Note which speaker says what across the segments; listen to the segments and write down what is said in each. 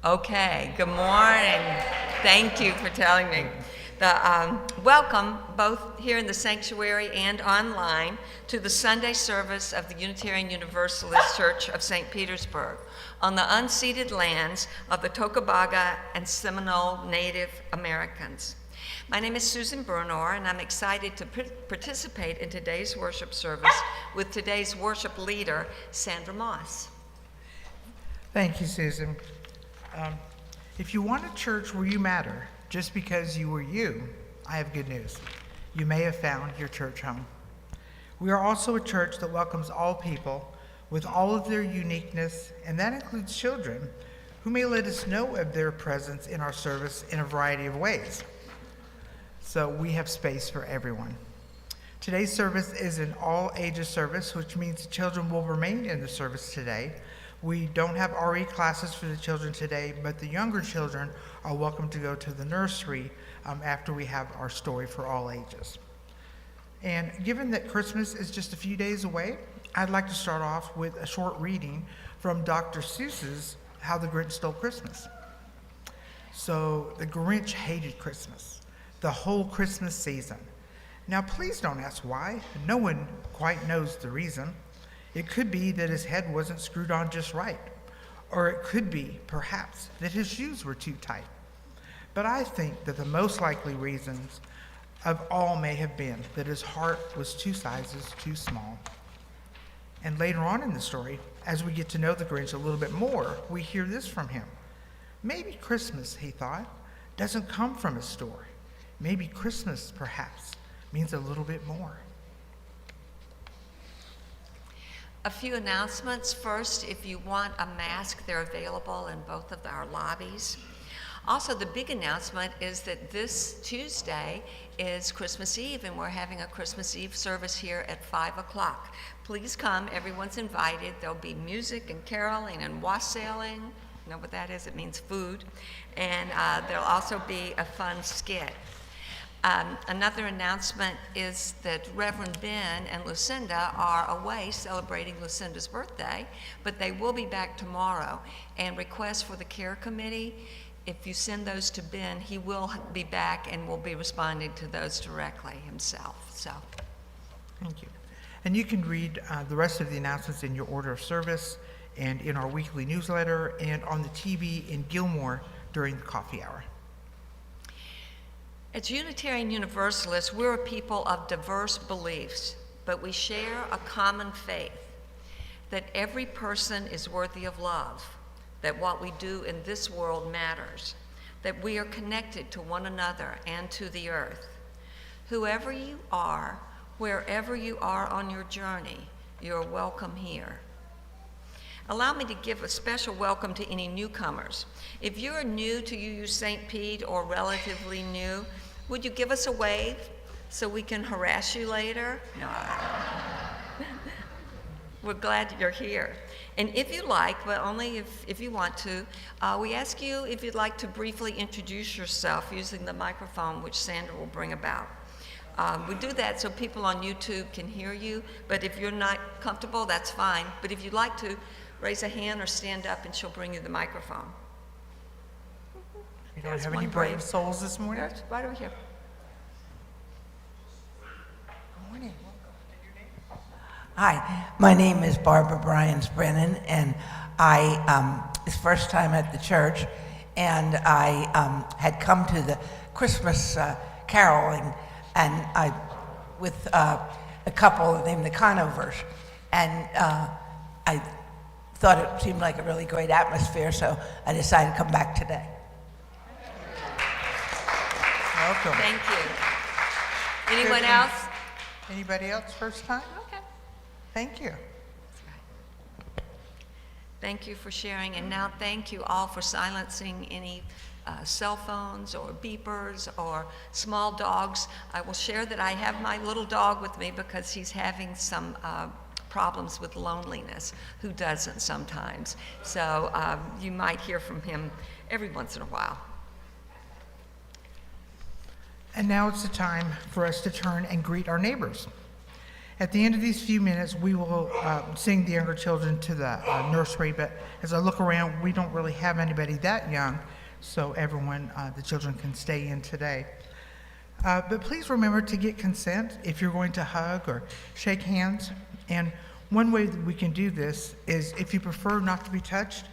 Speaker 1: Okay, good morning. Thank you for telling me. Welcome, both here in the sanctuary and online, to the Sunday service of the Unitarian Universalist Church of St. Petersburg on the unceded lands of the Tocobaga and Seminole Native Americans. My name is Susan Bernor, and I'm excited to participate in today's worship service with today's worship leader, Sandra Moss.
Speaker 2: Thank you, Susan. If you want a church where you matter just because you were you, I have good news. You may have found your church home. We are also a church that welcomes all people with all of their uniqueness, and that includes children who may let us know of their presence in our service in a variety of ways. So we have space for everyone. Today's service is an all-ages service, which means the children will remain in the service today. We don't have RE classes for the children today, but the younger children are welcome to go to the nursery after we have our story for all ages. And given that Christmas is just a few days away, I'd like to start off with a short reading from Dr. Seuss's How the Grinch Stole Christmas. So the Grinch hated Christmas, the whole Christmas season. Now please don't ask why. No one quite knows the reason. It could be that his head wasn't screwed on just right, or it could be, perhaps, that his shoes were too tight. But I think that the most likely reasons of all may have been that his heart was 2 sizes too small. And later on in the story, as we get to know the Grinch a little bit more, we hear this from him. Maybe Christmas, he thought, doesn't come from a store. Maybe Christmas, perhaps, means a little bit more.
Speaker 1: A few announcements. First, if you want a mask, they're available in both of our lobbies. Also, the big announcement is that this Tuesday is Christmas Eve, and we're having a Christmas Eve service here at 5 o'clock. Please come, everyone's invited. There'll be music and caroling and wassailing. You know what that is? It means food. And there'll also be a fun skit. Another announcement is that Reverend Ben and Lucinda are away celebrating Lucinda's birthday, but they will be back tomorrow. And requests for the care committee, if you send those to Ben, he will be back and will be responding to those directly himself. So,
Speaker 2: thank you. And you can read the rest of the announcements in your order of service and in our weekly newsletter and on the TV in Gilmore during the coffee hour.
Speaker 1: As Unitarian Universalists, we're a people of diverse beliefs, but we share a common faith that every person is worthy of love, that what we do in this world matters, that we are connected to one another and to the earth. Whoever you are, wherever you are on your journey, you're welcome here. Allow me to give a special welcome to any newcomers. If you're new to UU St. Pete or relatively new, would you give us a wave so we can harass you later? No. We're glad you're here. And if you like, but only if you want to, we ask you if you'd like to briefly introduce yourself using the microphone, which Sandra will bring about. We do that so people on YouTube can hear you, but if you're not comfortable, that's fine. But if you'd like to, raise a hand or stand up and she'll bring you the microphone.
Speaker 2: We don't have any brave souls this morning?
Speaker 1: Yes, right over here.
Speaker 2: Good morning.
Speaker 3: Hi, my name is Barbara Bryans-Brennan, and it's first time at the church, and I had come to the Christmas caroling, and with a couple named the Conovers, and I thought it seemed like a really great atmosphere, so I decided to come back today.
Speaker 2: Welcome.
Speaker 1: Thank you. Anyone else?
Speaker 2: Anybody else first time?
Speaker 1: Okay.
Speaker 2: Thank you.
Speaker 1: Thank you for sharing, and now thank you all for silencing any cell phones or beepers or small dogs. I will share that I have my little dog with me because he's having some problems with loneliness. Who doesn't sometimes? So you might hear from him every once in a while.
Speaker 2: And now it's the time for us to turn and greet our neighbors. At the end of these few minutes, we will sing the younger children to the nursery, but as I look around, we don't really have anybody that young, so everyone, the children can stay in today. But please remember to get consent if you're going to hug or shake hands. And one way that we can do this is if you prefer not to be touched,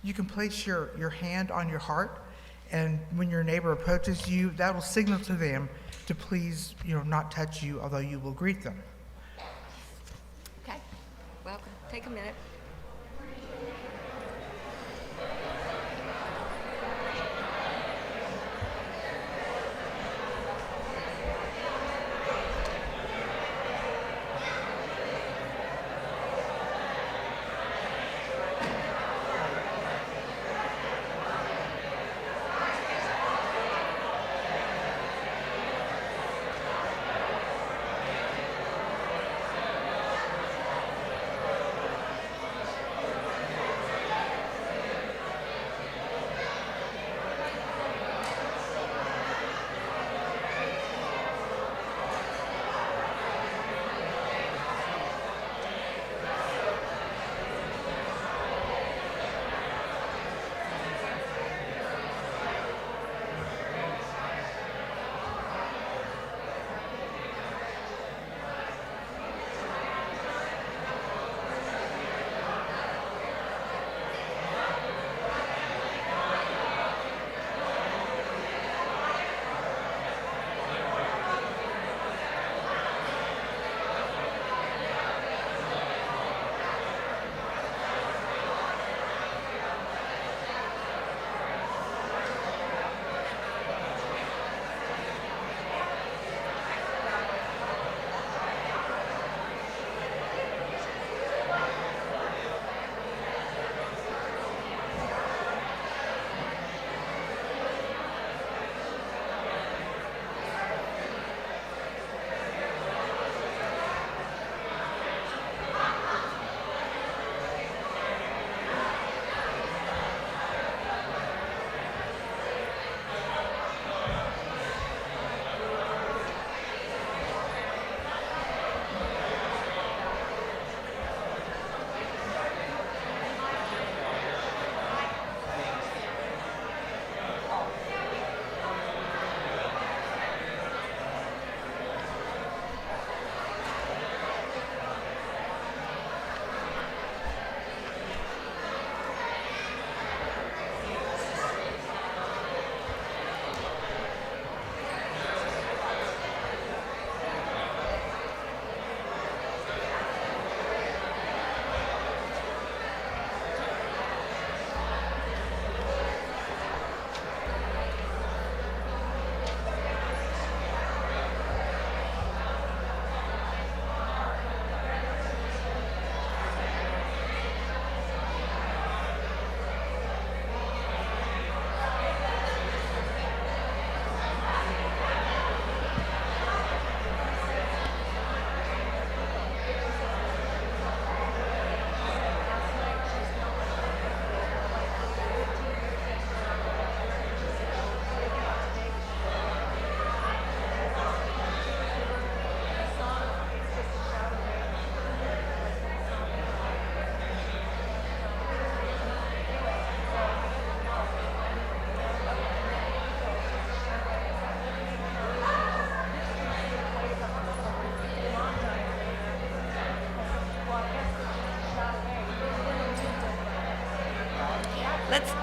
Speaker 2: you can place your hand on your heart, and when your neighbor approaches you, that will signal to them to please, not touch you, although you will greet them.
Speaker 1: Okay, welcome. Take a minute.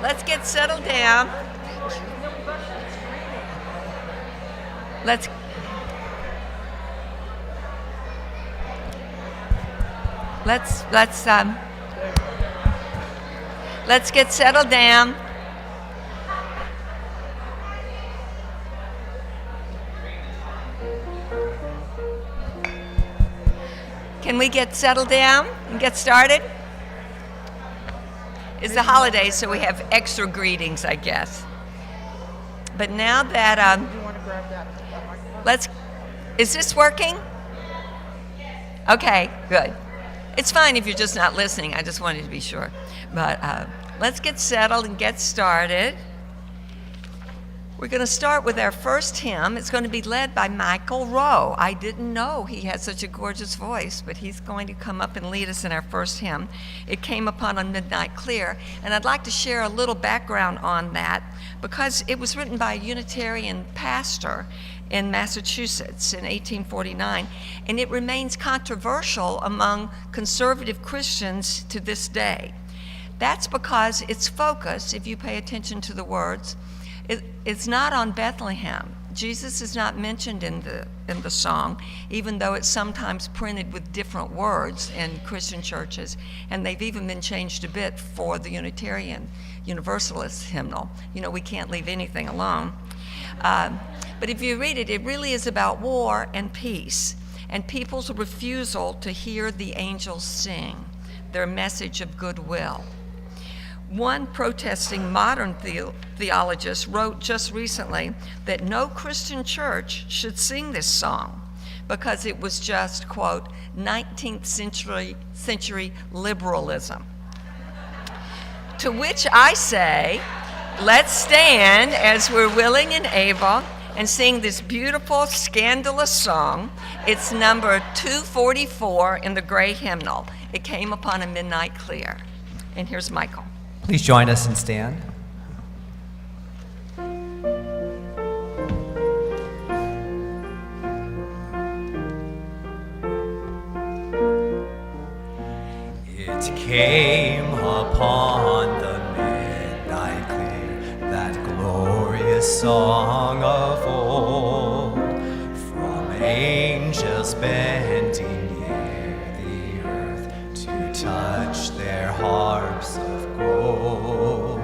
Speaker 1: Let's get settled down. Let's get settled down. Can we get settled down and get started? It's the holidays, so we have extra greetings, I guess. But now that is this working? Okay, good. It's fine if you're just not listening. I just wanted to be sure. But let's get settled and get started. We're going to start with our first hymn. It's going to be led by Michael Rowe. I didn't know he had such a gorgeous voice, but he's going to come up and lead us in our first hymn. It came upon a midnight clear, and I'd like to share a little background on that because it was written by a Unitarian pastor in Massachusetts in 1849, and it remains controversial among conservative Christians to this day. That's because its focus, if you pay attention to the words, it's not on Bethlehem. Jesus is not mentioned in the song, even though it's sometimes printed with different words in Christian churches, and they've even been changed a bit for the Unitarian Universalist hymnal. You know, we can't leave anything alone. But if you read it, it really is about war and peace, and people's refusal to hear the angels sing their message of goodwill. One protesting modern theologist wrote just recently that no Christian church should sing this song because it was just, quote, 19th century liberalism. To which I say, let's stand as we're willing and able and sing this beautiful, scandalous song. It's number 244 in the Gray Hymnal. It came upon a midnight clear. And here's Michael.
Speaker 4: Please join us and stand. It came upon the midnight clear, that glorious song of old, from angels bending near the earth to touch their harps of gold.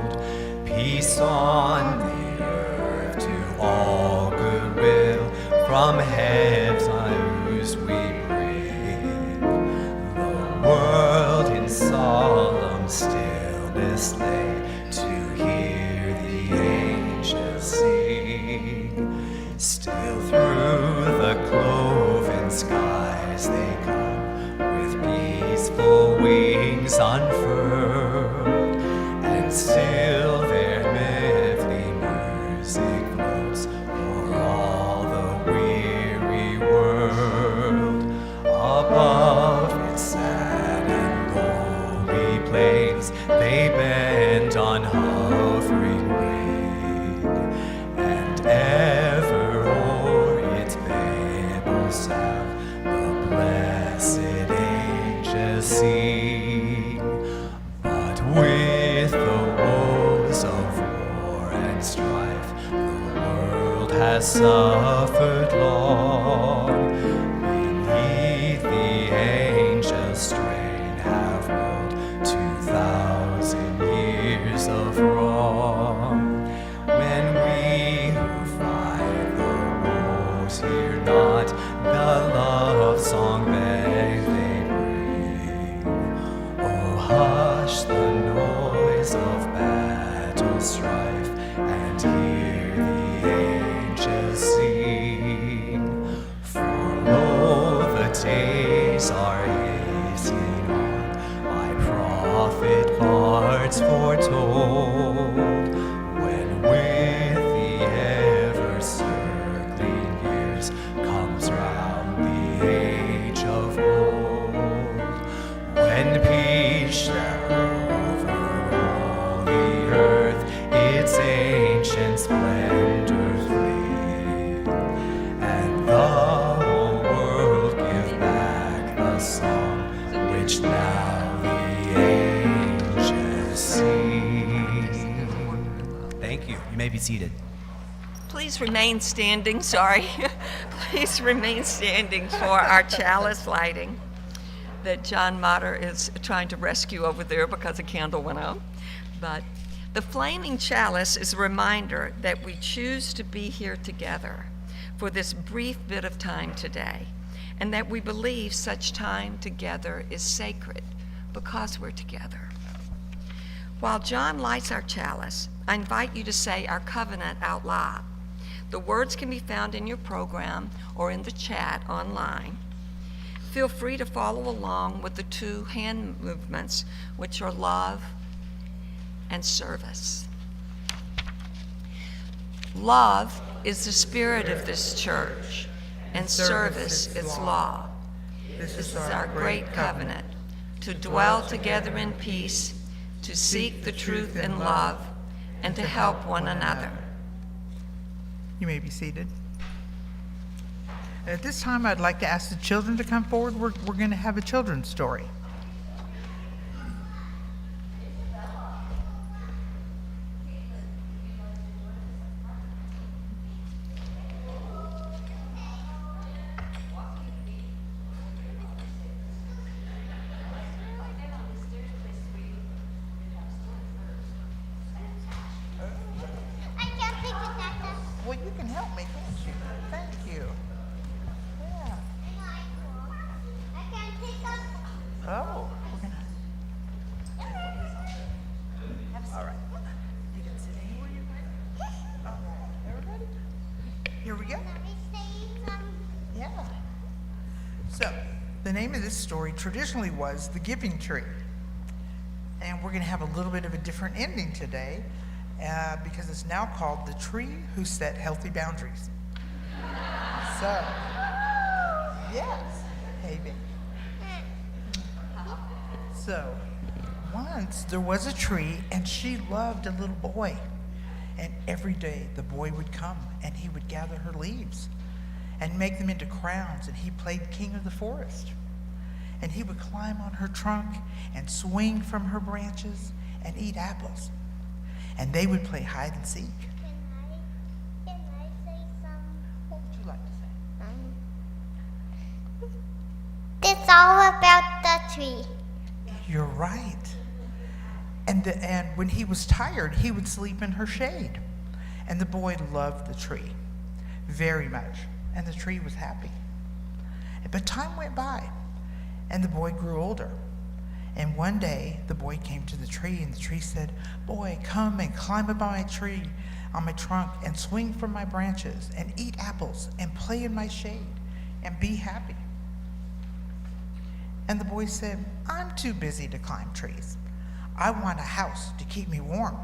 Speaker 4: Peace on the earth to all goodwill, from heaven's we bring. The world in solemn stillness lay to hear the angels sing. Still through the cloven skies they come, with peaceful wings unfurled, and still their medley music floats o'er all the weary world. Above its sad and lonely plains they bend on hovering wing, and ever o'er its babel sound the blessed angels sing. But with the woes of war and strife the world has suffered long. Beneath the angels' strain have rolled 2,000 years of wrong. When we who find the woes hear not the love song that they bring, oh hush the noise of battle strife, and hear the angels sing. For lo, the days are hastening on, by prophet bards foretold, when with the ever circling years comes round the age of old, when peace shall over all the earth its ancient splendor flee, and the whole world give back the song which now the angels sing. Thank you. You may be seated.
Speaker 1: Please remain standing, sorry. Please remain standing for our chalice lighting that John Motter is trying to rescue over there because a candle went out. But the flaming chalice is a reminder that we choose to be here together for this brief bit of time today, and that we believe such time together is sacred because we're together. While John lights our chalice, I invite you to say our covenant out loud. The words can be found in your program or in the chat online. Feel free to follow along with the two hand movements, which are love and service. Love is the spirit of this church, and service its law. This is our great covenant, to dwell together in peace, to seek the truth in love, and to help one another.
Speaker 2: You may be seated. At this time, I'd like to ask the children to come forward. We're going to have a children's story.
Speaker 5: I can't pick it up.
Speaker 2: Well, you can help me, can't you? Thank you. Yeah.
Speaker 5: I can't pick up.
Speaker 2: Oh. All right. You can sit anywhere you like. All right. Everybody? Here we go.
Speaker 5: Let me say some.
Speaker 2: Yeah. So, the name of this story traditionally was The Giving Tree. And we're going to have a little bit of a different ending today because it's now called The Tree Who Set Healthy Boundaries. So, yes. Hey, baby. So, once there was a tree and she loved a little boy. And every day the boy would come and he would gather her leaves and make them into crowns, and he played king of the forest. And he would climb on her trunk and swing from her branches and eat apples. And they would play hide and seek.
Speaker 5: Can I say some?
Speaker 2: What would you like to say?
Speaker 5: It's all about the tree.
Speaker 2: You're right. And when he was tired, he would sleep in her shade. And the boy loved the tree very much. And the tree was happy. But time went by, and the boy grew older. And one day, the boy came to the tree, and the tree said, "Boy, come and climb up on my tree, on my trunk, and swing from my branches, and eat apples, and play in my shade, and be happy." And the boy said, "I'm too busy to climb trees. I want a house to keep me warm.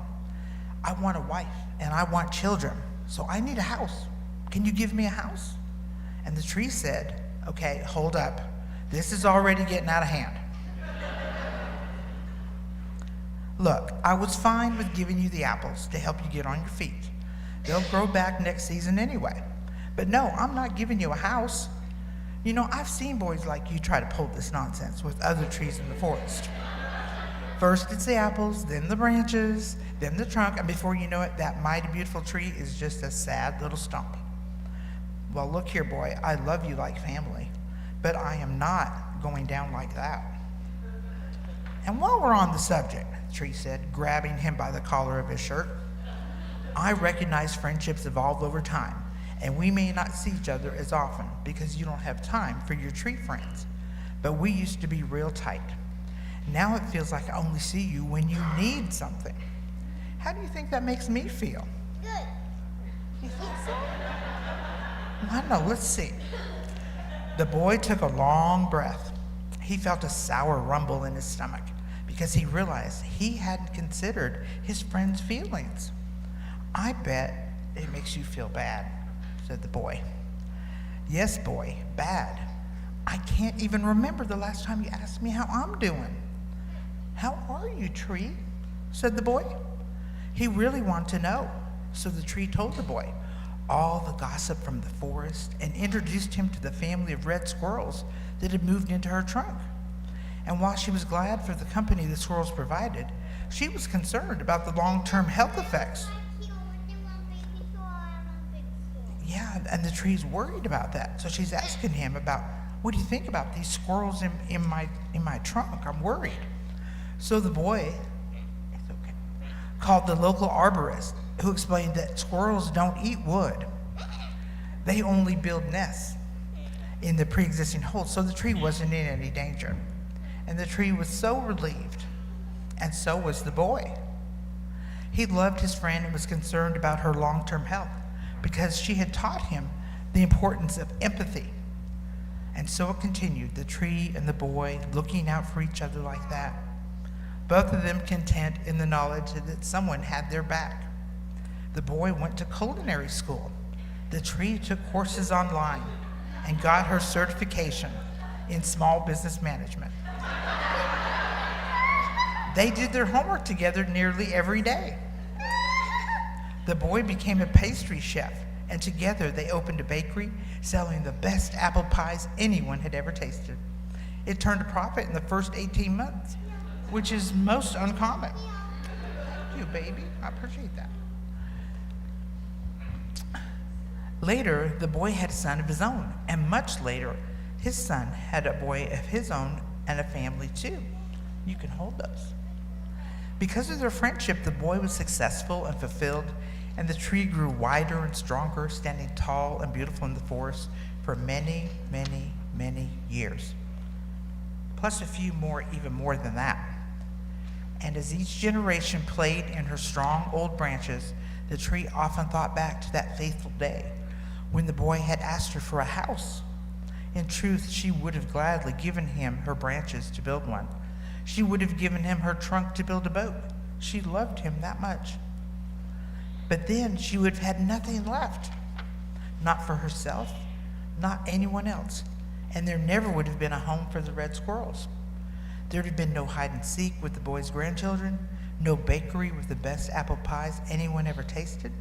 Speaker 2: I want a wife, and I want children, so I need a house. Can you give me a house?" And the tree said, "Okay, hold up. This is already getting out of hand. Look, I was fine with giving you the apples to help you get on your feet. They'll grow back next season anyway. But no, I'm not giving you a house. You know, I've seen boys like you try to pull this nonsense with other trees in the forest. First it's the apples, then the branches, then the trunk, and before you know it, that mighty beautiful tree is just a sad little stump. Well, look here, boy, I love you like family, but I am not going down like that." "And while we're on the subject," the tree said, grabbing him by the collar of his shirt, "I recognize friendships evolve over time, and we may not see each other as often because you don't have time for your tree friends. But we used to be real tight. Now it feels like I only see you when you need something. How do you think that makes me feel?"
Speaker 5: Good.
Speaker 2: You think so? I don't know, let's see. The boy took a long breath. He felt a sour rumble in his stomach because he realized he hadn't considered his friend's feelings. "I bet it makes you feel bad," said the boy. "Yes, boy, bad. I can't even remember the last time you asked me how I'm doing." "How are you, tree?" said the boy. He really wanted to know, so the tree told the boy all the gossip from the forest and introduced him to the family of red squirrels that had moved into her trunk. And while she was glad for the company the squirrels provided, she was concerned about the long-term health effects. Yeah, and the tree's worried about that. So she's asking him about, "What do you think about these squirrels in my trunk? I'm worried." So the boy called the local arborist, who explained that squirrels don't eat wood. They only build nests in the pre-existing holes, so the tree wasn't in any danger. And the tree was so relieved, and so was the boy. He loved his friend and was concerned about her long-term health because she had taught him the importance of empathy. And so it continued, the tree and the boy looking out for each other like that. Both of them content in the knowledge that someone had their back. The boy went to culinary school. The tree took courses online and got her certification in small business management. They did their homework together nearly every day. The boy became a pastry chef, and together they opened a bakery selling the best apple pies anyone had ever tasted. It turned a profit in the first 18 months, which is most uncommon. Thank you, baby. I appreciate that. Later, the boy had a son of his own, and much later, his son had a boy of his own and a family too. You can hold those. Because of their friendship, the boy was successful and fulfilled, and the tree grew wider and stronger, standing tall and beautiful in the forest for many, many, many years. Plus a few more, even more than that. And as each generation played in her strong old branches, the tree often thought back to that faithful day when the boy had asked her for a house. In truth, she would have gladly given him her branches to build one. She would have given him her trunk to build a boat. She loved him that much. But then she would have had nothing left. Not for herself, not anyone else. And there never would have been a home for the red squirrels. There would have been no hide and seek with the boy's grandchildren, no bakery with the best apple pies anyone ever tasted.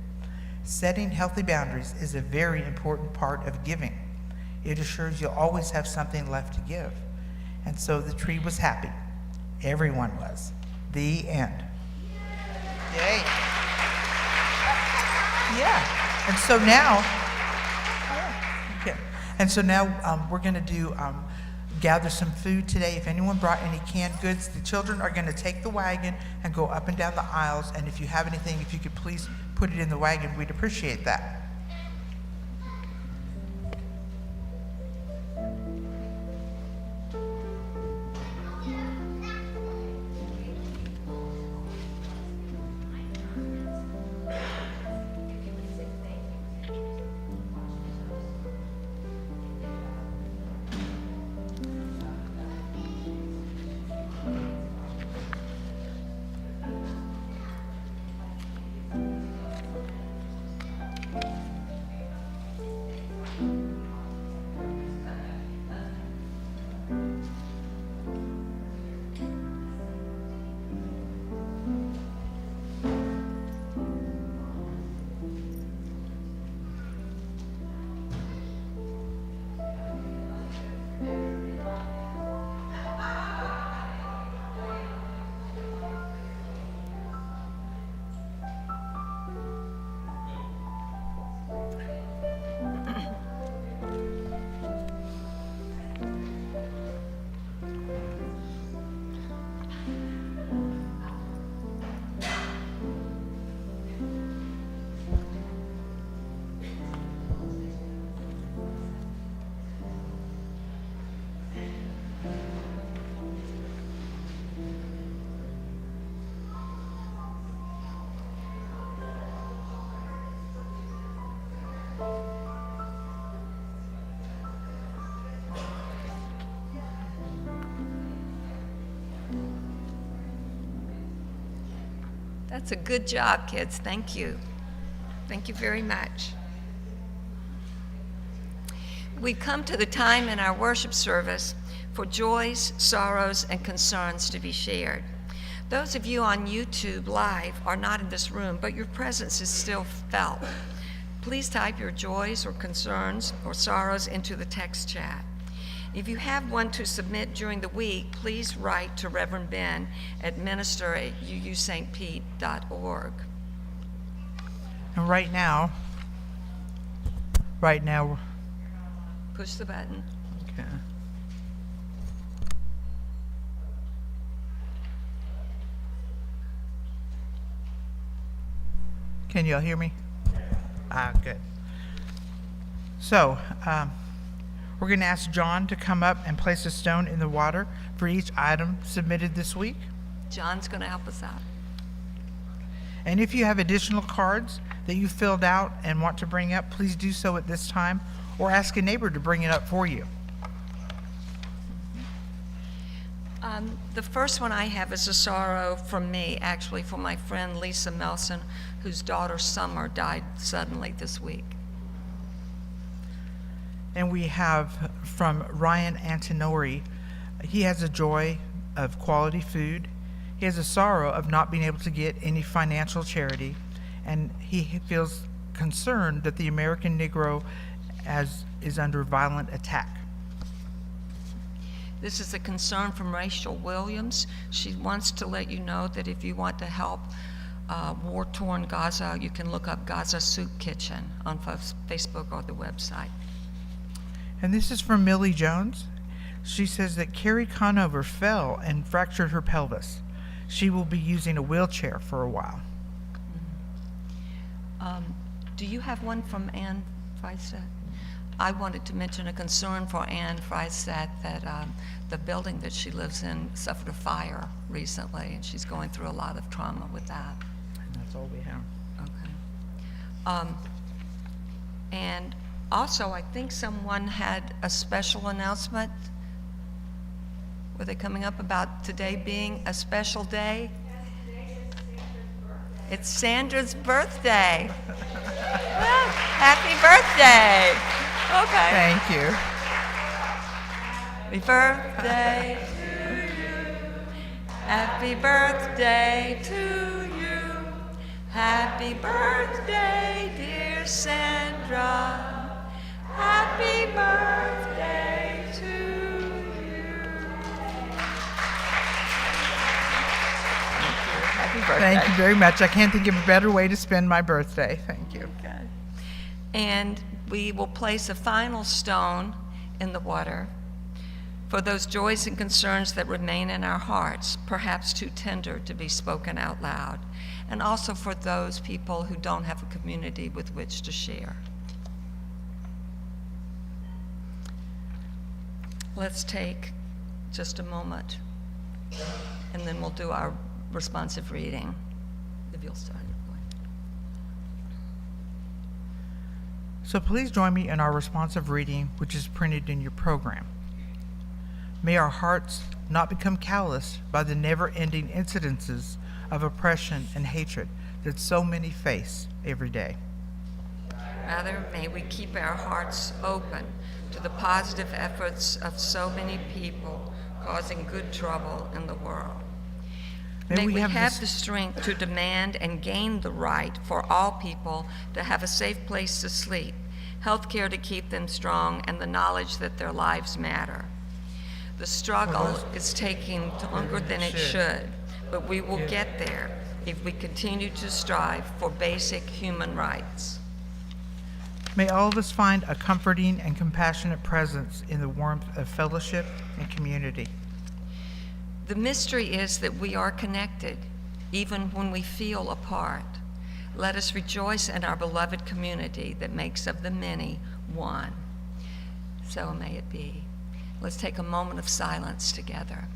Speaker 2: Setting healthy boundaries is a very important part of giving. It assures you'll always have something left to give. And so the tree was happy. Everyone was. The end. Yay. Yeah. And so now, okay. And so now we're going to do gather some food today. If anyone brought any canned goods, the children are going to take the wagon and go up and down the aisles. And if you have anything, if you could please put it in the wagon, we'd appreciate that.
Speaker 1: That's a good job, kids. Thank you. Thank you very much. We come to the time in our worship service for joys, sorrows, and concerns to be shared. Those of you on YouTube Live are not in this room, but your presence is still felt. Please type your joys or concerns or sorrows into the text chat. If you have one to submit during the week, please write to Reverend Ben at minister@uustpete.org.
Speaker 2: And right now,
Speaker 1: Push the button.
Speaker 2: okay. Can y'all hear me? Good. So, we're going to ask John to come up and place a stone in the water for each item submitted this week.
Speaker 1: John's going to help us out.
Speaker 2: And if you have additional cards that you filled out and want to bring up, please do so at this time, or ask a neighbor to bring it up for you.
Speaker 1: The first one I have is a sorrow from me, actually, for my friend Lisa Melson, whose daughter Summer died suddenly this week.
Speaker 2: And we have from Ryan Antinori, he has a joy of quality food. He has a sorrow of not being able to get any financial charity, and he feels concerned that the American Negro is under violent attack.
Speaker 1: This is a concern from Rachel Williams. She wants to let you know that if you want to help war-torn Gaza, you can look up Gaza Soup Kitchen on Facebook or the website.
Speaker 2: And this is from Millie Jones. She says that Carrie Conover fell and fractured her pelvis. She will be using a wheelchair for a while.
Speaker 1: Do you have one from Ann Freystedt? I wanted to mention a concern for Ann Freystedt that the building that she lives in suffered a fire recently, and she's going through a lot of trauma with that.
Speaker 2: And that's all we have.
Speaker 1: Okay. And also, I think someone had a special announcement. Were they coming up about today being a special day? It's Sandra's birthday. Well, happy birthday. Okay.
Speaker 2: Thank you.
Speaker 1: Happy birthday to you. Happy birthday to you. Happy birthday, dear Sandra. Happy birthday to you. Happy birthday.
Speaker 2: Thank you very much. I can't think of a better way to spend my birthday. Thank you.
Speaker 1: Okay. And we will place a final stone in the water for those joys and concerns that remain in our hearts, perhaps too tender to be spoken out loud, and also for those people who don't have a community with which to share. Let's take just a moment, and then we'll do our responsive reading. If you'll start.
Speaker 2: So please join me in our responsive reading, which is printed in your program. May our hearts not become calloused by the never-ending incidences of oppression and hatred that so many face every day.
Speaker 1: Rather, may we keep our hearts open to the positive efforts of so many people causing good trouble in the world. May we have the strength to demand and gain the right for all people to have a safe place to sleep, health care to keep them strong, and the knowledge that their lives matter. The struggle is taking longer than it should, but we will get there if we continue to strive for basic human rights.
Speaker 2: May all of us find a comforting and compassionate presence in the warmth of fellowship and community.
Speaker 1: The mystery is that we are connected, even when we feel apart. Let us rejoice in our beloved community that makes of the many one. So may it be. Let's take a moment of silence together.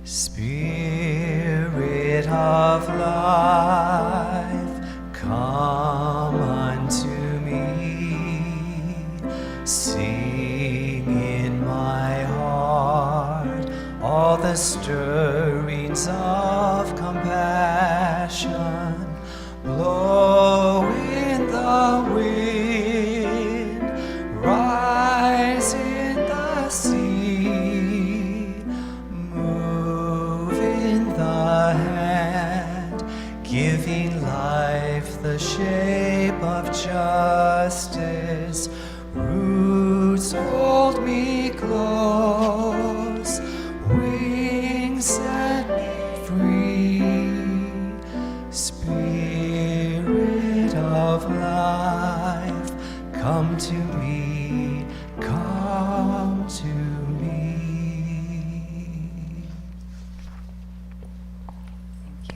Speaker 4: Spirit of life, come unto me. Sing in my heart all the stirrings of compassion. Blow in the wind, rise in the sea. shape of justice. Roots hold me close, wings set me free. Spirit of life, come to me, come to me.
Speaker 1: Thank you.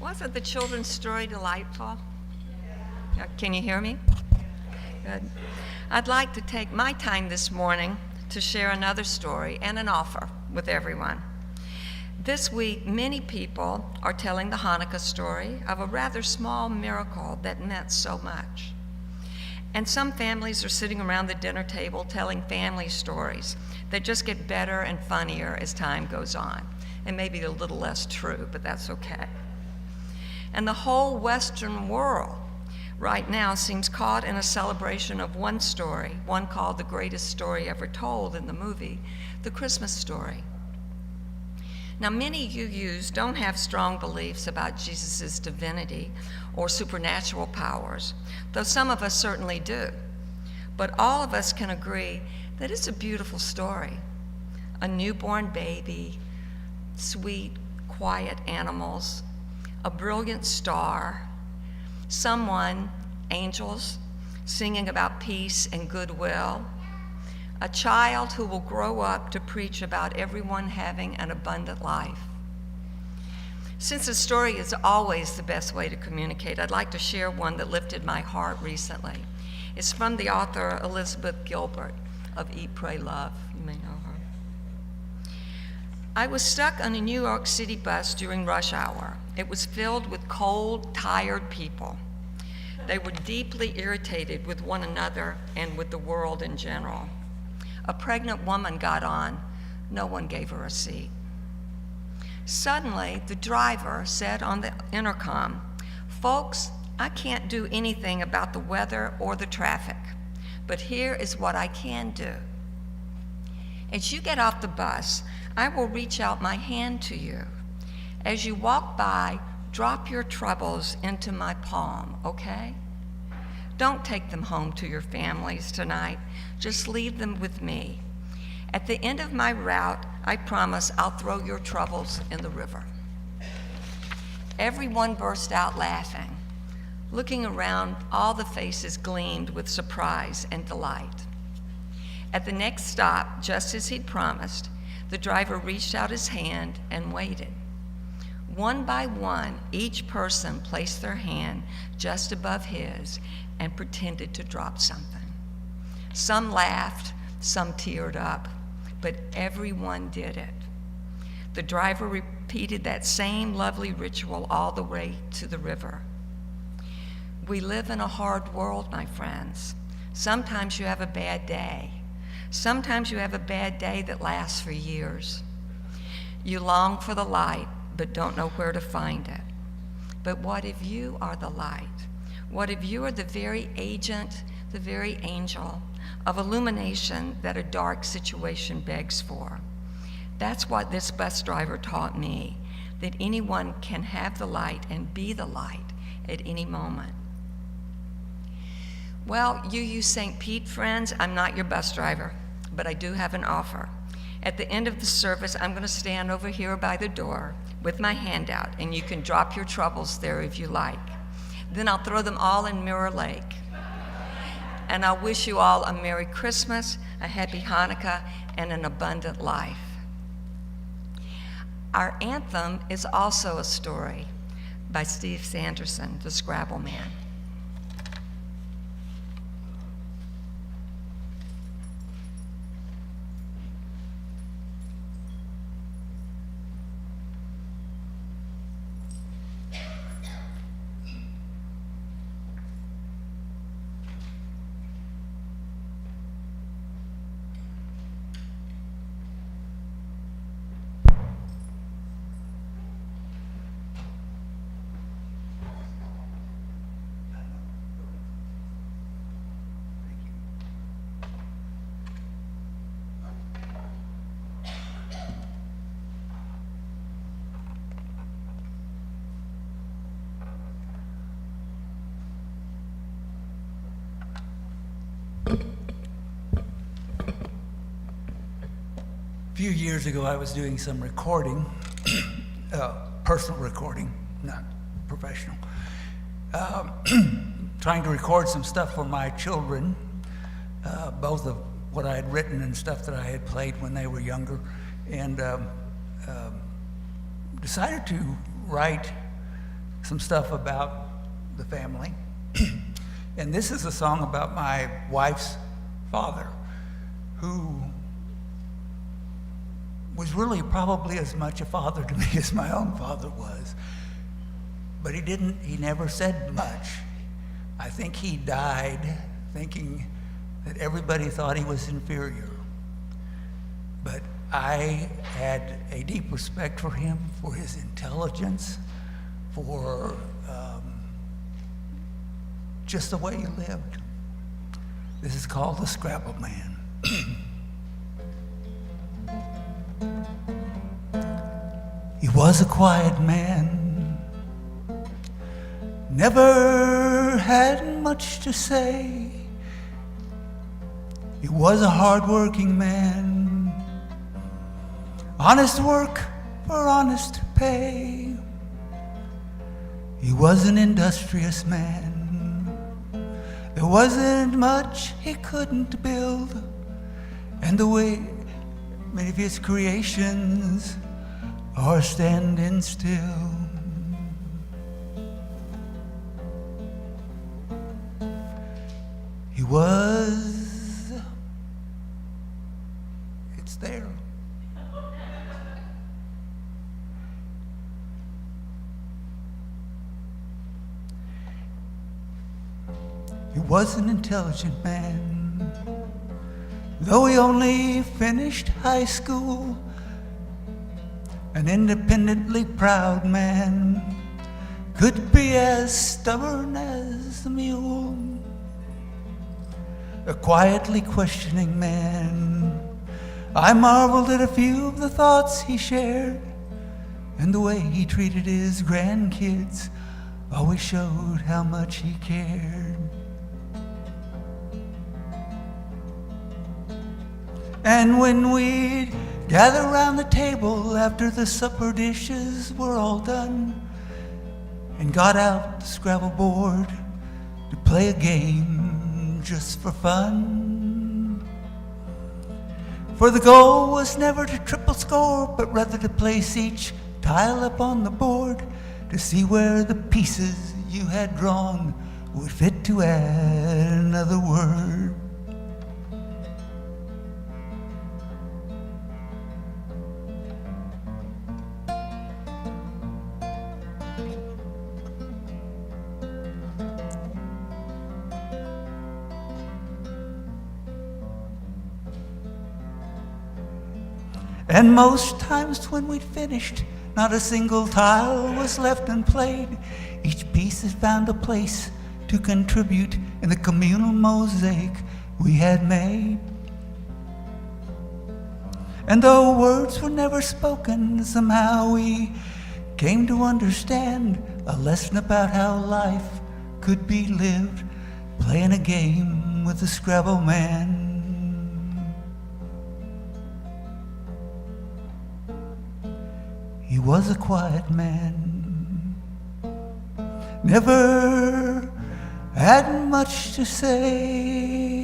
Speaker 1: Wasn't the children's story delightful? Can you hear me? Good. I'd like to take my time this morning to share another story and an offer with everyone. This week, many people are telling the Hanukkah story of a rather small miracle that meant so much. And some families are sitting around the dinner table telling family stories that just get better and funnier as time goes on, and maybe a little less true, but that's okay. And the whole Western world right now seems caught in a celebration of one story, one called the greatest story ever told in the movie, The Christmas Story. Now, many UUs don't have strong beliefs about Jesus' divinity or supernatural powers, though some of us certainly do. But all of us can agree that it's a beautiful story. A newborn baby, sweet, quiet animals, a brilliant star, someone, angels, singing about peace and goodwill, a child who will grow up to preach about everyone having an abundant life. Since a story is always the best way to communicate, I'd like to share one that lifted my heart recently. It's from the author Elizabeth Gilbert of Eat, Pray, Love. You may know her. I was stuck on a New York City bus during rush hour. It was filled with cold, tired people. They were deeply irritated with one another and with the world in general. A pregnant woman got on. No one gave her a seat. Suddenly, the driver said on the intercom, "Folks, I can't do anything about the weather or the traffic, but here is what I can do. As you get off the bus, I will reach out my hand to you. As you walk by, drop your troubles into my palm, okay? Don't take them home to your families tonight. Just leave them with me. At the end of my route, I promise I'll throw your troubles in the river." Everyone burst out laughing. Looking around, all the faces gleamed with surprise and delight. At the next stop, just as he'd promised, the driver reached out his hand and waited. One by one, each person placed their hand just above his and pretended to drop something. Some laughed, some teared up, but everyone did it. The driver repeated that same lovely ritual all the way to the river. We live in a hard world, my friends. Sometimes you have a bad day. Sometimes you have a bad day that lasts for years. You long for the light, but don't know where to find it. But what if you are the light? What if you are the very agent, the very angel of illumination that a dark situation begs for? That's what this bus driver taught me, that anyone can have the light and be the light at any moment. Well, UU St. Pete friends, I'm not your bus driver, but I do have an offer. At the end of the service, I'm going to stand over here by the door with my hand out, and you can drop your troubles there if you like. Then I'll throw them all in Mirror Lake. And I'll wish you all a Merry Christmas, a Happy Hanukkah, and an abundant life. Our anthem is also a story by Steve Sanderson, the Scrabble Man.
Speaker 6: years ago, I was doing some recording, personal recording, not professional, trying to record some stuff for my children, both of what I had written and stuff that I had played when they were younger, and decided to write some stuff about the family. And this is a song about my wife's father, who was really probably as much a father to me as my own father was. But he never said much. I think he died thinking that everybody thought he was inferior. But I had a deep respect for him, for his intelligence, for just the way he lived. This is called The Scrabble Man. He was a quiet man, never had much to say. He was a hard-working man, honest work for honest pay. He was an industrious man. There wasn't much he couldn't build, and the way many of his creations are standing still. He was, it's there. He was an intelligent man, though he only finished high school. An independently proud man could be as stubborn as a mule. A quietly questioning man, I marveled at a few of the thoughts he shared, and the way he treated his grandkids always showed how much he cared. And when we'd gather round the table after the supper dishes were all done, and got out the Scrabble board to play a game just for fun. For the goal was never to triple score, but rather to place each tile up on the board to see where the pieces you had drawn would fit to add another word. And most times when we'd finished, not a single tile was left unplayed. Each piece had found a place to contribute in the communal mosaic we had made. And though words were never spoken, somehow we came to understand a lesson about how life could be lived, playing a game with the Scrabble Man. He was a quiet man, never had much to say.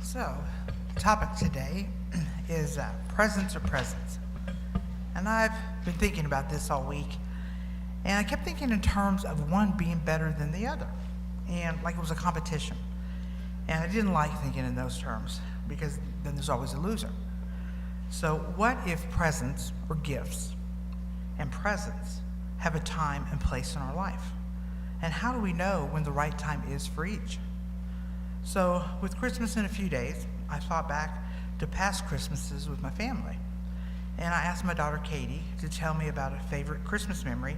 Speaker 2: So, the topic today is presents or presents. And I've been thinking about this all week, and I kept thinking in terms of one being better than the other, and like it was a competition. And I didn't like thinking in those terms, because then there's always a loser. So what if presents were gifts, and presents have a time and place in our life? And how do we know when the right time is for each? So with Christmas in a few days, I thought back to past Christmases with my family. And I asked my daughter Katie to tell me about a favorite Christmas memory,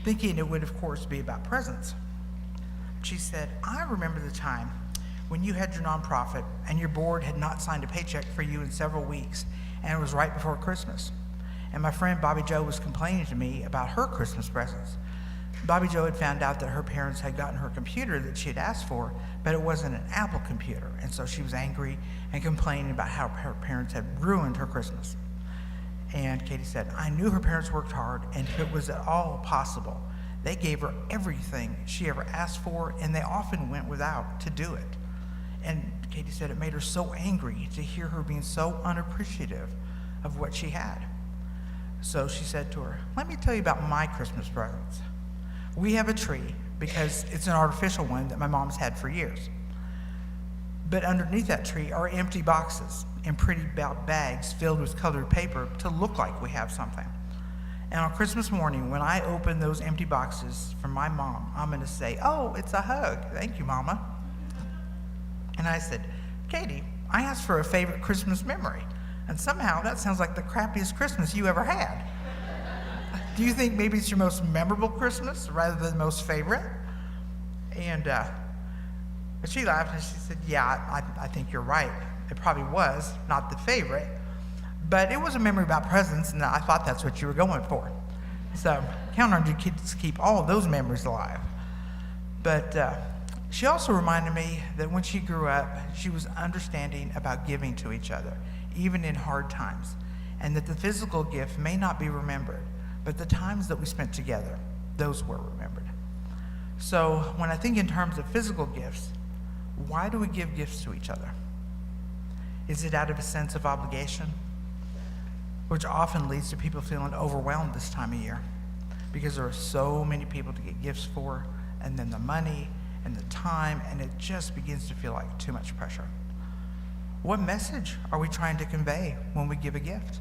Speaker 2: thinking it would of course be about presents. She said, I remember the time when you had your nonprofit and your board had not signed a paycheck for you in several weeks, and it was right before Christmas. And my friend Bobby Joe was complaining to me about her Christmas presents. Bobby Joe had found out that her parents had gotten her computer that she had asked for, but it wasn't an Apple computer, and so she was angry and complaining about how her parents had ruined her Christmas. And Katie said, I knew her parents worked hard, and if it was at all possible, they gave her everything she ever asked for, and they often went without to do it. And Katie said it made her so angry to hear her being so unappreciative of what she had. So she said to her, let me tell you about my Christmas presents. We have a tree because it's an artificial one that my mom's had for years. But underneath that tree are empty boxes and pretty bags filled with colored paper to look like we have something. And on Christmas morning, when I open those empty boxes from my mom, I'm going to say, oh, it's a hug. Thank you, Mama. And I said, Katie, I asked for a favorite Christmas memory, and somehow that sounds like the crappiest Christmas you ever had. Do you think maybe it's your most memorable Christmas rather than most favorite? And she laughed and she said, yeah, I think you're right. It probably was not the favorite, but it was a memory about presents, and I thought that's what you were going for. So count on your kids to keep all of those memories alive. But she also reminded me that when she grew up, she was understanding about giving to each other, even in hard times, and that the physical gift may not be remembered, but the times that we spent together, those were remembered. So when I think in terms of physical gifts, why do we give gifts to each other? Is it out of a sense of obligation? Which often leads to people feeling overwhelmed this time of year because there are so many people to get gifts for, and then the money and the time, and it just begins to feel like too much pressure. What message are we trying to convey when we give a gift?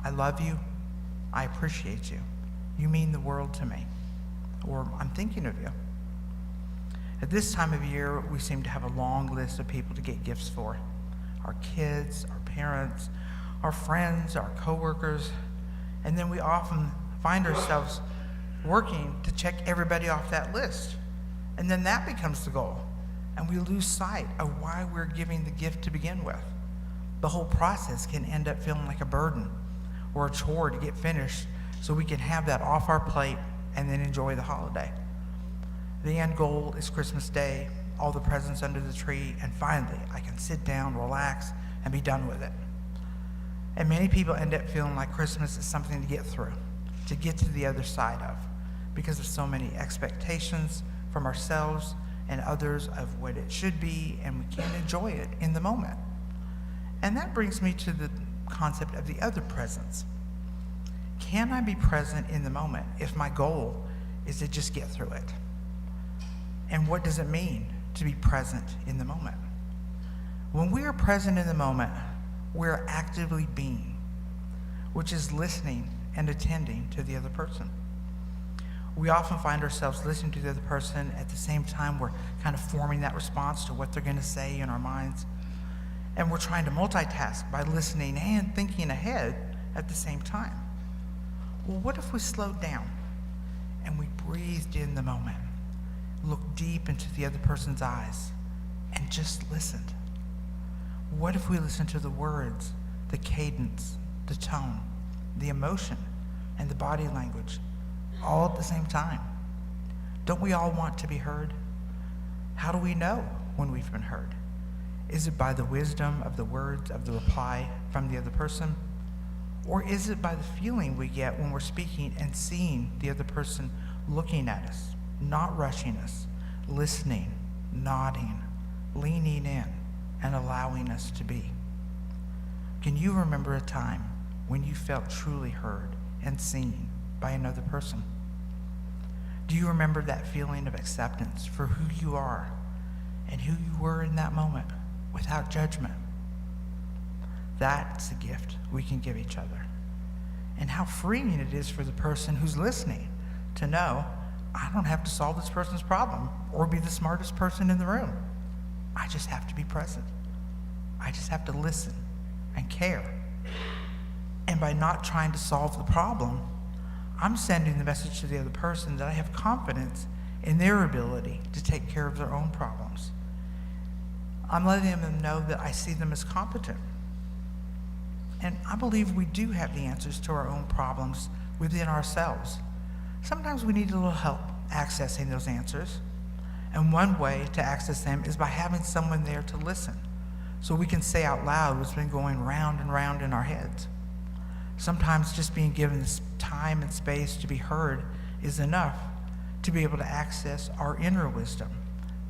Speaker 2: I love you. I appreciate you. You mean the world to me. Or I'm thinking of you. At this time of year, we seem to have a long list of people to get gifts for. Our kids, our parents, our friends, our coworkers, and then we often find ourselves working to check everybody off that list. And then that becomes the goal, and we lose sight of why we're giving the gift to begin with. The whole process can end up feeling like a burden or a chore to get finished so we can have that off our plate and then enjoy the holiday. The end goal is Christmas Day, all the presents under the tree, and finally I can sit down, relax, and be done with it. And many people end up feeling like Christmas is something to get through, to get to the other side of, because of so many expectations from ourselves and others of what it should be, and we can't enjoy it in the moment. And that brings me to the concept of the other presents. Can I be present in the moment if my goal is to just get through it? And what does it mean to be present in the moment? When we are present in the moment, we're actively being, which is listening and attending to the other person. We often find ourselves listening to the other person at the same time we're kind of forming that response to what they're going to say in our minds. And we're trying to multitask by listening and thinking ahead at the same time. Well, what if we slowed down and we breathed in the moment, looked deep into the other person's eyes, and just listened? What if we listened to the words, the cadence, the tone, the emotion, and the body language all at the same time? Don't we all want to be heard? How do we know when we've been heard? Is it by the wisdom of the words of the reply from the other person? Or is it by the feeling we get when we're speaking and seeing the other person looking at us, not rushing us, listening, nodding, leaning in, and allowing us to be? Can you remember a time when you felt truly heard and seen by another person? Do you remember that feeling of acceptance for who you are and who you were in that moment without judgment? That's a gift we can give each other. And how freeing it is for the person who's listening to know I don't have to solve this person's problem or be the smartest person in the room. I just have to be present. I just have to listen and care. And by not trying to solve the problem, I'm sending the message to the other person that I have confidence in their ability to take care of their own problems. I'm letting them know that I see them as competent. And I believe we do have the answers to our own problems within ourselves. Sometimes we need a little help accessing those answers. And one way to access them is by having someone there to listen, so we can say out loud what's been going round and round in our heads. Sometimes just being given this time and space to be heard is enough to be able to access our inner wisdom,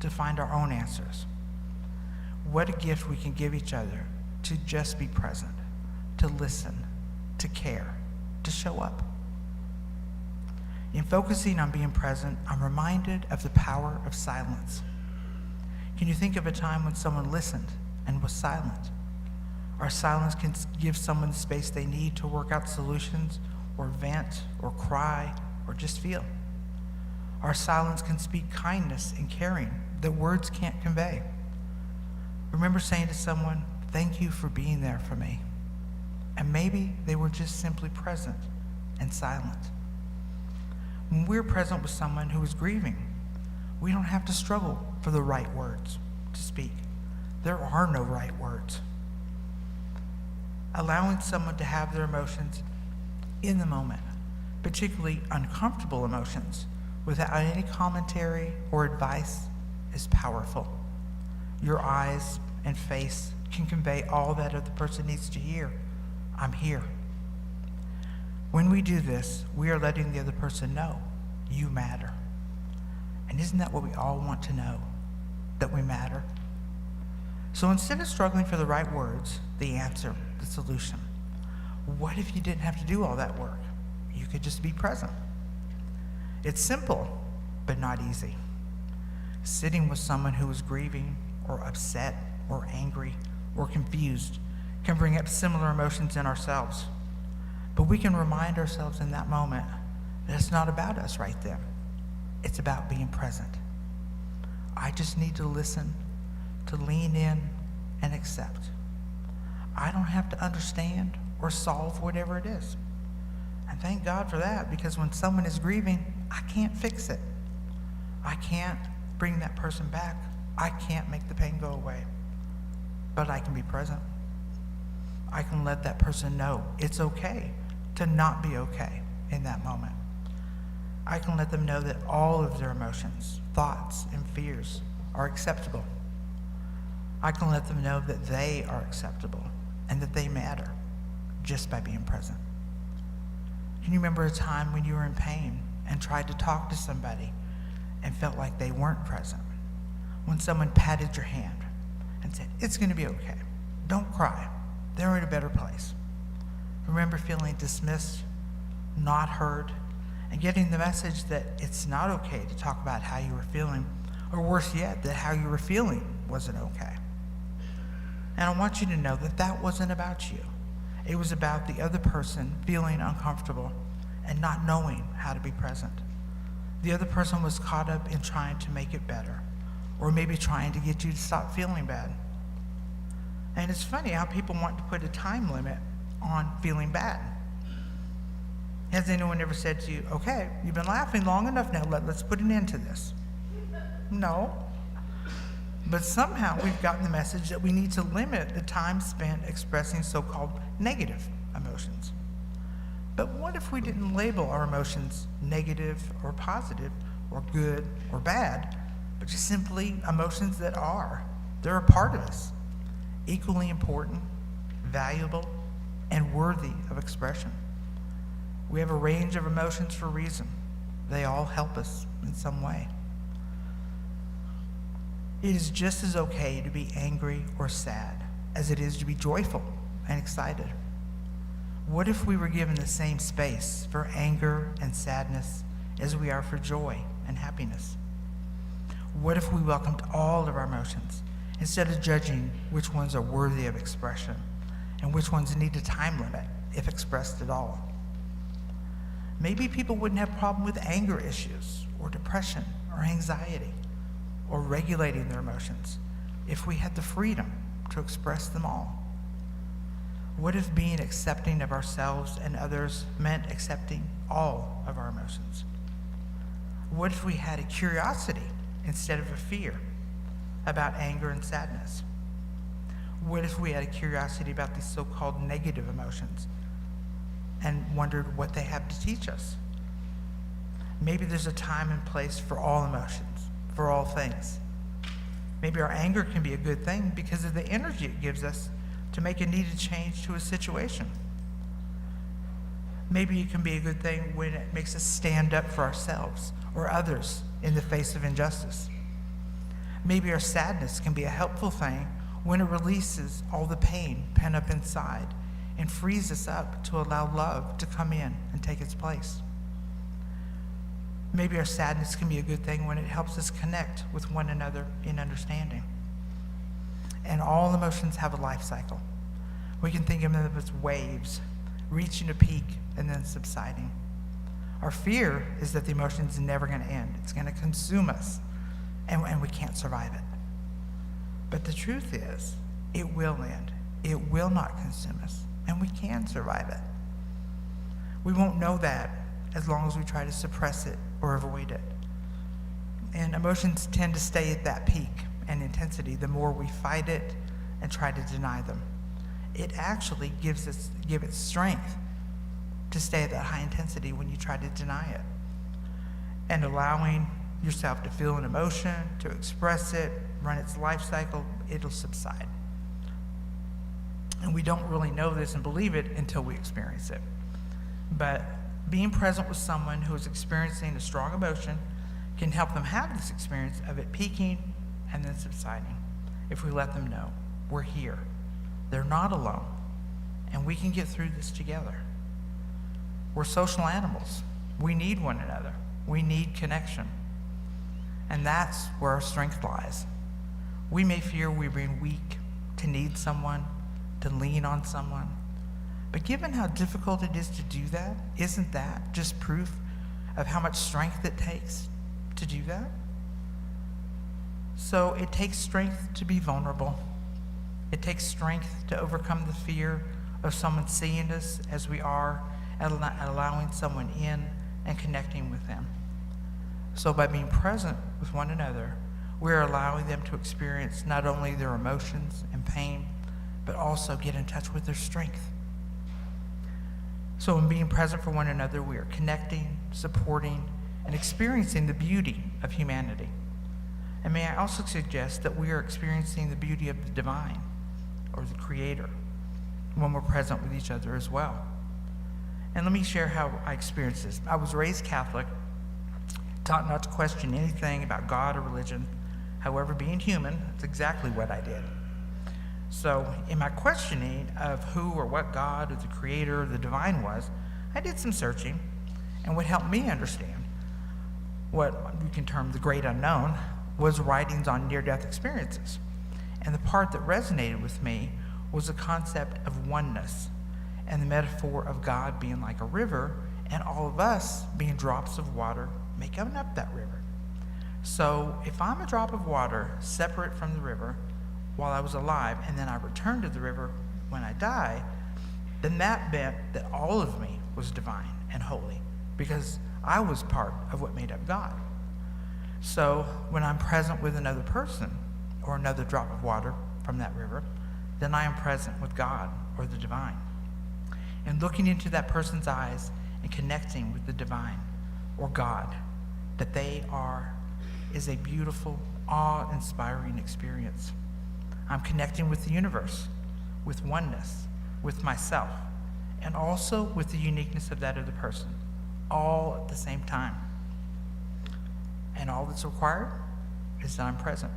Speaker 2: to find our own answers. What a gift we can give each other to just be present, to listen, to care, to show up. In focusing on being present, I'm reminded of the power of silence. Can you think of a time when someone listened and was silent? Our silence can give someone the space they need to work out solutions, or vent, or cry, or just feel. Our silence can speak kindness and caring that words can't convey. Remember saying to someone, "Thank you for being there for me." And maybe they were just simply present and silent. When we're present with someone who is grieving, we don't have to struggle for the right words to speak. There are no right words. Allowing someone to have their emotions in the moment, particularly uncomfortable emotions, without any commentary or advice is powerful. Your eyes and face can convey all that other person needs to hear. I'm here. When we do this, we are letting the other person know you matter. And isn't that what we all want to know? That we matter? So instead of struggling for the right words, the answer, the solution, what if you didn't have to do all that work? You could just be present. It's simple, but not easy. Sitting with someone who is grieving or upset or angry or confused can bring up similar emotions in ourselves. But we can remind ourselves in that moment that it's not about us right then. It's about being present. I just need to listen, to lean in and accept. I don't have to understand or solve whatever it is. And thank God for that, because when someone is grieving, I can't fix it. I can't bring that person back. I can't make the pain go away. But I can be present. I can let that person know it's okay to not be okay in that moment. I can let them know that all of their emotions, thoughts, and fears are acceptable. I can let them know that they are acceptable and that they matter just by being present. Can you remember a time when you were in pain and tried to talk to somebody and felt like they weren't present? When someone patted your hand and said, "It's going to be okay. Don't cry. They're in a better place." Remember feeling dismissed, not heard, and getting the message that it's not okay to talk about how you were feeling, or worse yet, that how you were feeling wasn't okay. And I want you to know that that wasn't about you. It was about the other person feeling uncomfortable and not knowing how to be present. The other person was caught up in trying to make it better, or maybe trying to get you to stop feeling bad. And it's funny how people want to put a time limit on feeling bad. Has anyone ever said to you, "Okay, you've been laughing long enough now, let's put an end to this"? No. But somehow we've gotten the message that we need to limit the time spent expressing so-called negative emotions. But what if we didn't label our emotions negative or positive or good or bad, but just simply emotions that are? They're a part of us, equally important, valuable, and worthy of expression. We have a range of emotions for a reason. They all help us in some way. It is just as okay to be angry or sad as it is to be joyful and excited. What if we were given the same space for anger and sadness as we are for joy and happiness? What if we welcomed all of our emotions instead of judging which ones are worthy of expression and which ones need a time limit if expressed at all? Maybe people wouldn't have problem with anger issues or depression or anxiety or regulating their emotions if we had the freedom to express them all. What if being accepting of ourselves and others meant accepting all of our emotions? What if we had a curiosity instead of a fear about anger and sadness? What if we had a curiosity about these so-called negative emotions and wondered what they have to teach us? Maybe there's a time and place for all emotions, for all things. Maybe our anger can be a good thing because of the energy it gives us to make a needed change to a situation. Maybe it can be a good thing when it makes us stand up for ourselves or others in the face of injustice. Maybe our sadness can be a helpful thing when it releases all the pain pent up inside and frees us up to allow love to come in and take its place. Maybe our sadness can be a good thing when it helps us connect with one another in understanding. And all emotions have a life cycle. We can think of them as waves, reaching a peak and then subsiding. Our fear is that the emotion is never going to end. It's going to consume us, and we can't survive it. But the truth is, it will end. It will not consume us, and we can survive it. We won't know that as long as we try to suppress it or avoid it. And emotions tend to stay at that peak and intensity the more we fight it and try to deny them. It actually gives it strength to stay at that high intensity when you try to deny it. And allowing yourself to feel an emotion, to express it, run its life cycle, it'll subside. And we don't really know this and believe it until we experience it. But being present with someone who is experiencing a strong emotion can help them have this experience of it peaking and then subsiding if we let them know we're here. They're not alone, and we can get through this together. We're social animals. We need one another. We need connection. And that's where our strength lies. We may fear we're being weak to need someone, to lean on someone. But given how difficult it is to do that, isn't that just proof of how much strength it takes to do that? So it takes strength to be vulnerable. It takes strength to overcome the fear of someone seeing us as we are and allowing someone in and connecting with them. So by being present with one another, we're allowing them to experience not only their emotions and pain, but also get in touch with their strength. So in being present for one another, we are connecting, supporting, and experiencing the beauty of humanity. And may I also suggest that we are experiencing the beauty of the divine, or the Creator, when we're present with each other as well. And let me share how I experienced this. I was raised Catholic, taught not to question anything about God or religion. However, being human, that's exactly what I did. So in my questioning of who or what God or the Creator or the divine was, I did some searching, and what helped me understand what we can term the great unknown was writings on near-death experiences. And the part that resonated with me was the concept of oneness and the metaphor of God being like a river and all of us being drops of water making up that river. So if I'm a drop of water separate from the river while I was alive and then I return to the river when I die, then that meant that all of me was divine and holy because I was part of what made up God. So when I'm present with another person or another drop of water from that river, then I am present with God or the divine. And looking into that person's eyes and connecting with the divine or God that they are is a beautiful, awe-inspiring experience. I'm connecting with the universe, with oneness, with myself, and also with the uniqueness of that other person, all at the same time. And all that's required is that I'm present,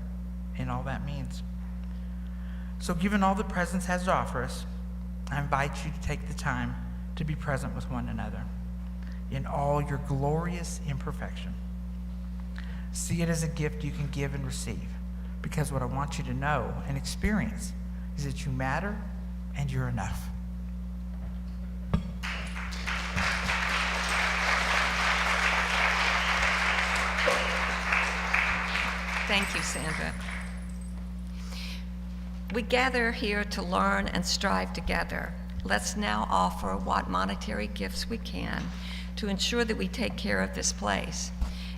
Speaker 2: and all that means. So given all the presence has to offer us, I invite you to take the time to be present with one another in all your glorious imperfection. See it as a gift you can give and receive, because what I want you to know and experience is that you matter and you're enough.
Speaker 1: Thank you, Sandra. We gather here to learn and strive together. Let's now offer what monetary gifts we can to ensure that we take care of this place.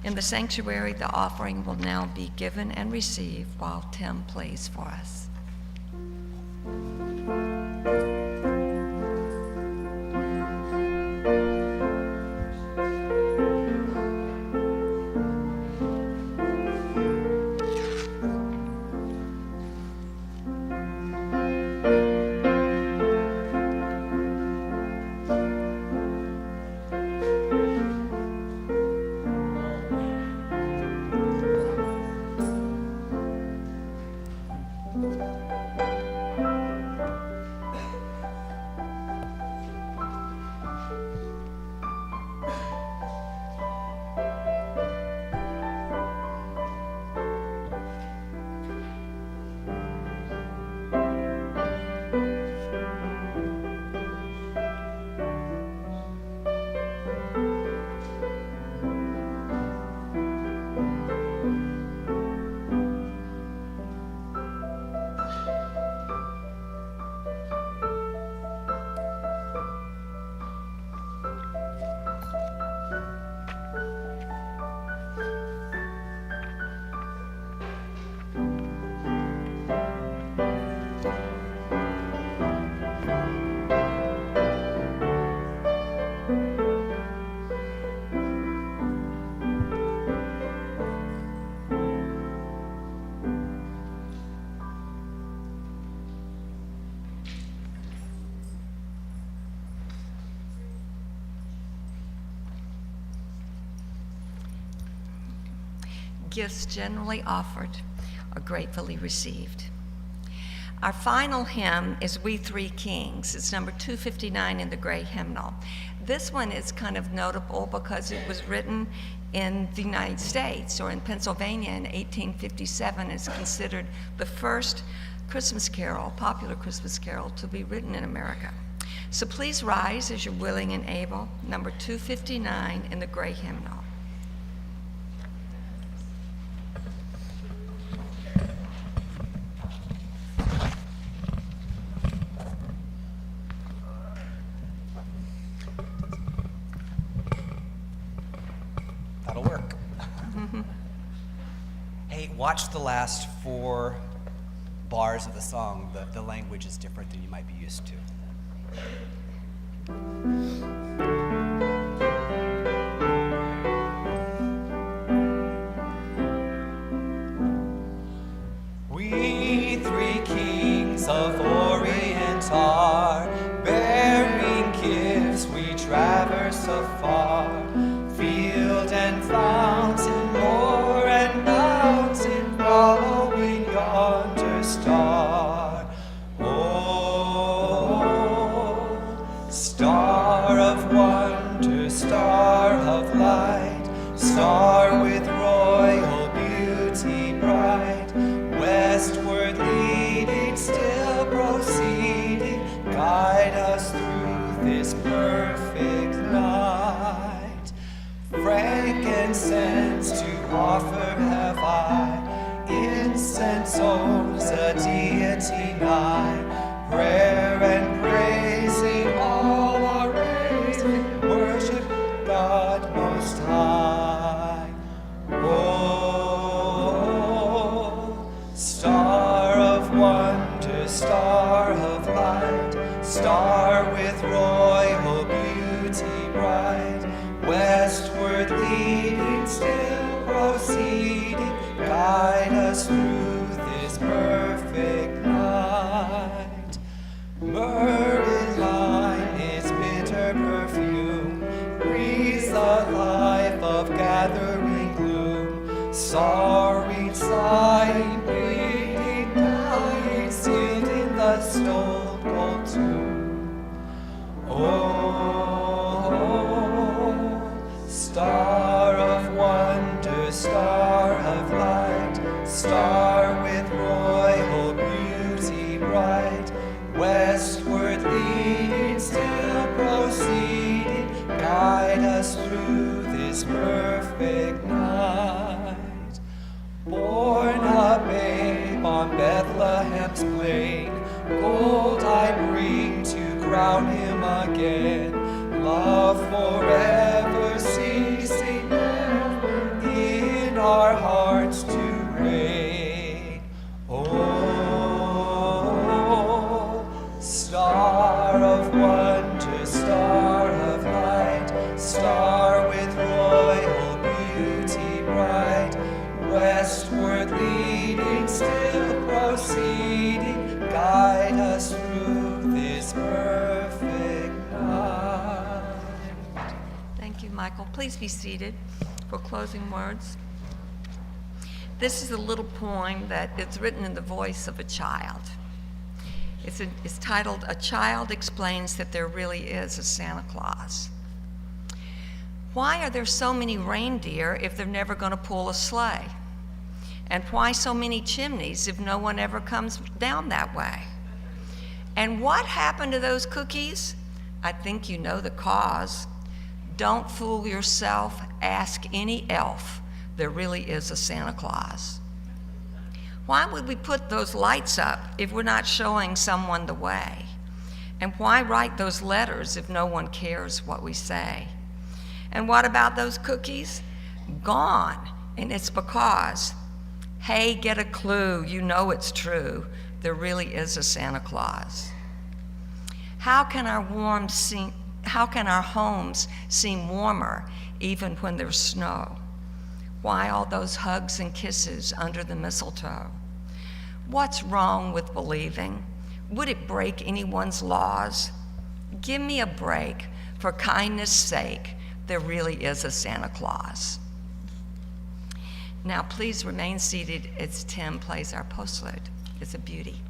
Speaker 1: In the sanctuary, the offering will now be given and received while Tim plays for us. Gifts generally offered are gratefully received. Our final hymn is We Three Kings. It's number 259 in the gray hymnal. This one is kind of notable because it was written in the United States or in Pennsylvania in 1857. It's considered the first Christmas carol, popular Christmas carol, to be written in America. So please rise as you're willing and able, number 259 in the gray hymnal.
Speaker 7: That'll work. Hey, watch the last 4 bars of the song. The language is different than you might be used to.
Speaker 4: We three kings of Orient are, bearing gifts we traverse afar, field and fountain, moor and mountain, following yonder star. Oh, star of wonder, star of light, star with royal beauty bright, westward leading, still proceeding, guide us through this perfect night. Frankincense to offer have I, incense owns a deity nigh, prayer and praising all are raising, worship God most high. Oh, star of wonder, star of light, star with royal beauty bright, westward leading, still proceeding, guide us through this perfect night. Myrrh in line its bitter perfume, breathes the life of gathering gloom, sorry sighing, bleeding, dying, sealed in the stone cold tomb. Oh, star of wonder, star of light, star with royal beauty bright, westward leading, still proceeding, guide us through this perfect night. Born exceeding, guide us through this perfect night.
Speaker 1: Thank you, Michael. Please be seated for closing words. This is a little poem that is written in the voice of a child. It's titled, "A Child Explains That There Really Is a Santa Claus." Why are there so many reindeer if they're never going to pull a sleigh? And why so many chimneys if no one ever comes down that way? And what happened to those cookies? I think you know the cause. Don't fool yourself, ask any elf. There really is a Santa Claus. Why would we put those lights up if we're not showing someone the way? And why write those letters if no one cares what we say? And what about those cookies? Gone, and it's because, hey, get a clue, you know it's true, there really is a Santa Claus. How can our homes seem warmer even when there's snow? Why all those hugs and kisses under the mistletoe? What's wrong with believing? Would it break anyone's laws? Give me a break, for kindness' sake, there really is a Santa Claus. Now please remain seated as Tim plays our postlude. It's a beauty.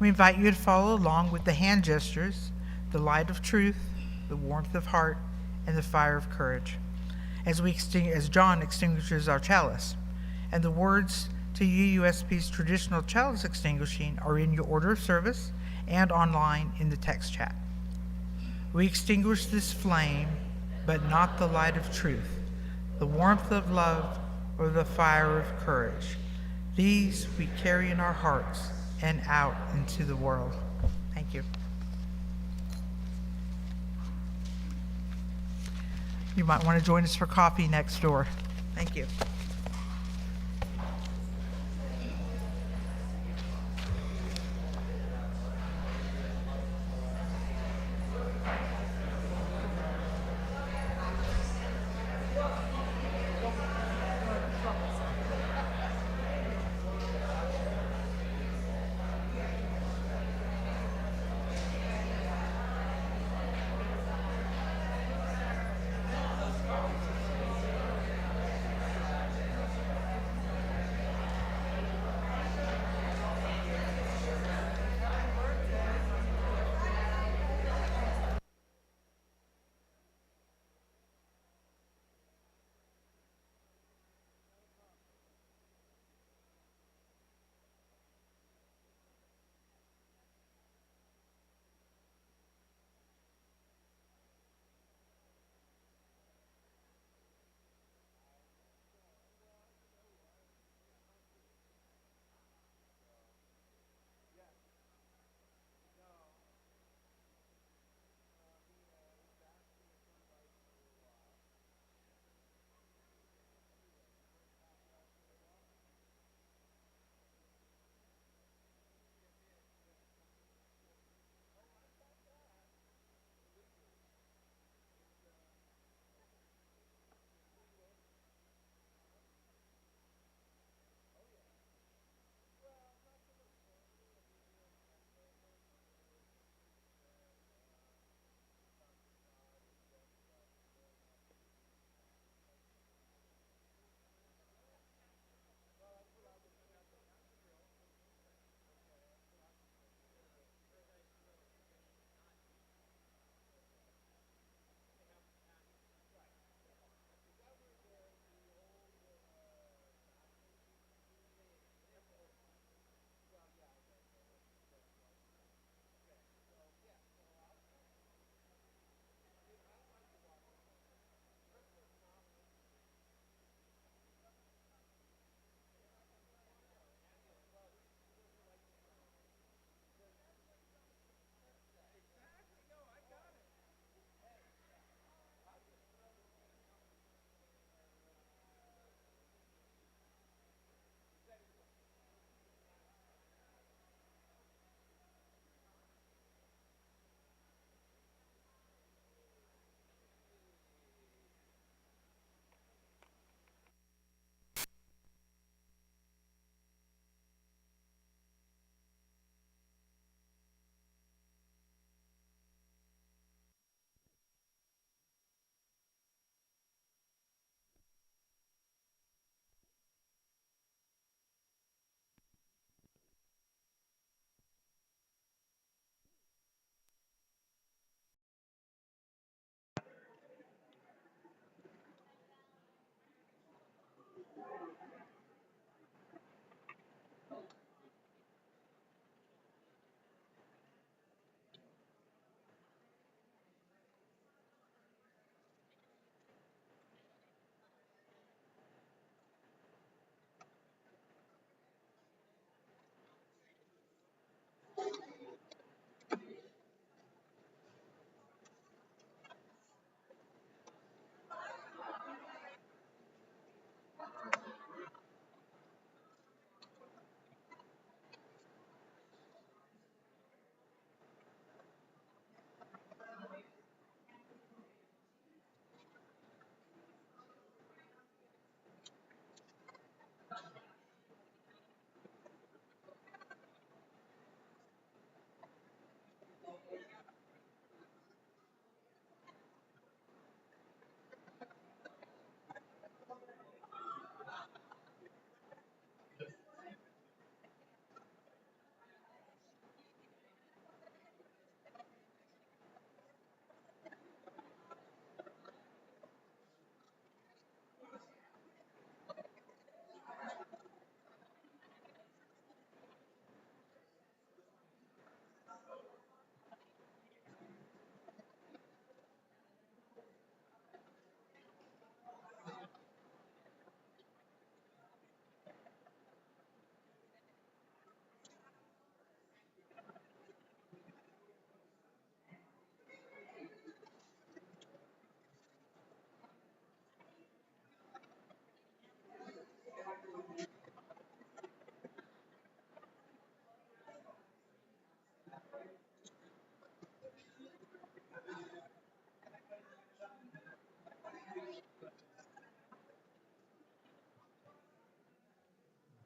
Speaker 2: We invite you to follow along with the hand gestures, the light of truth, the warmth of heart, and the fire of courage, as John extinguishes our chalice. And the words to UUSP's traditional chalice extinguishing are in your order of service and online in the text chat. We extinguish this flame, but not the light of truth, the warmth of love, or the fire of courage. These we carry in our hearts and out into the world. Thank you. You might want to join us for coffee next door. Thank you.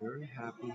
Speaker 8: very happy.